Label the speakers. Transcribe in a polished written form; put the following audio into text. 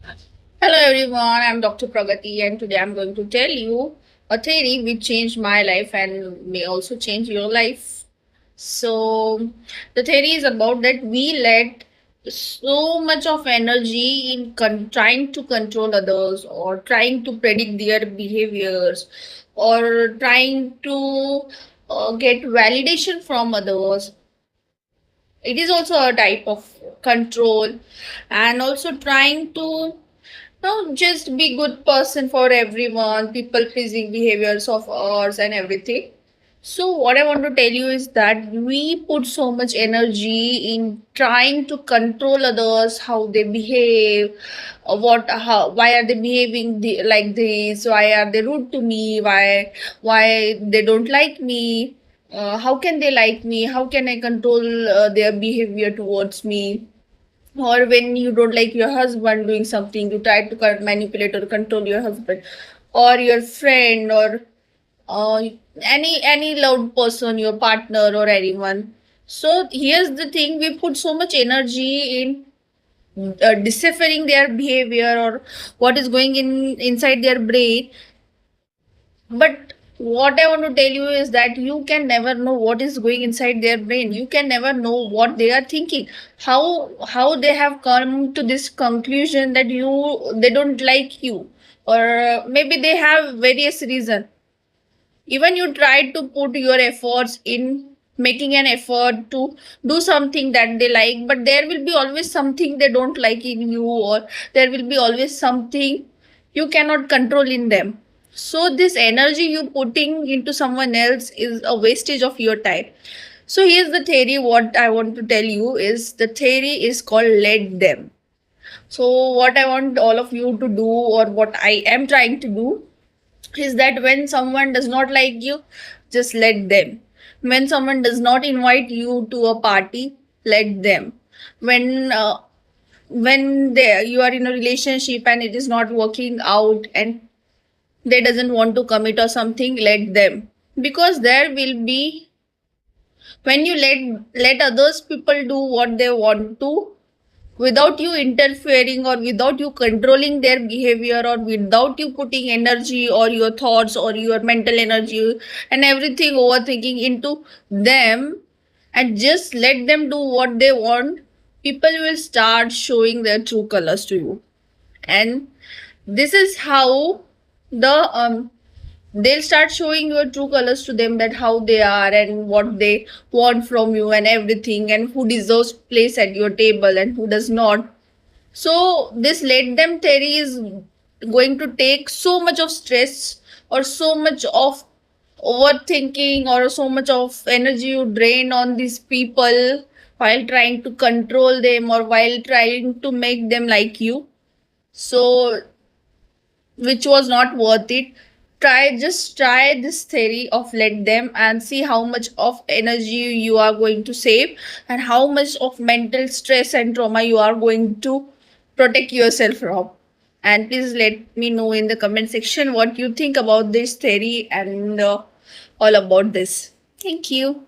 Speaker 1: Hello everyone, I'm Dr. Pragati and today I'm going to tell you a theory which changed my life and may also change your life. So, the theory is about that we let so much of energy in trying to control others or trying to predict their behaviors or trying to get validation from others. It is also a type of control, and also trying to no, just be good person for everyone, people pleasing behaviors of ours and everything. So what I want to tell you is that we put so much energy in trying to control others, how they behave, why are they behaving like this, why are they rude to me, why they don't like me, how can they like me, how can I control their behavior towards me, or when you don't like your husband doing something you try to manipulate or control your husband or your friend or uh, any loved person, your partner or anyone. So here's the thing, we put so much energy in deciphering their behavior or what is going in inside their brain. But what I want to tell you is that you can never know what is going inside their brain. You can never know what they are thinking. How they have come to this conclusion that they don't like you, or maybe they have various reason. Even you try to put your efforts in making an effort to do something that they like, but there will be always something they don't like in you, or there will be always something you cannot control in them. So this energy you putting into someone else is a wastage of your time. So here's the theory. What I want to tell you is the theory is called let them. So what I want all of you to do, or what I am trying to do, is that when someone does not like you, just let them. When someone does not invite you to a party, let them. When you are in a relationship and it is not working out and they doesn't want to commit or something, let them. Because there will be, when you let others people do what they want to without you interfering or without you controlling their behavior or without you putting energy or your thoughts or your mental energy and everything overthinking into them, and just let them do what they want, people will start showing their true colors to you. And this is how the they'll start showing your true colors to them, that how they are and what they want from you and everything, and who deserves place at your table and who does not. So this let them theory is going to take so much of stress or so much of overthinking or so much of energy you drain on these people while trying to control them or while trying to make them like you. So which was not worth it. Try this theory of let them and see how much of energy you are going to save and how much of mental stress and trauma you are going to protect yourself from. And please let me know in the comment section what you think about this theory and all about this. Thank you.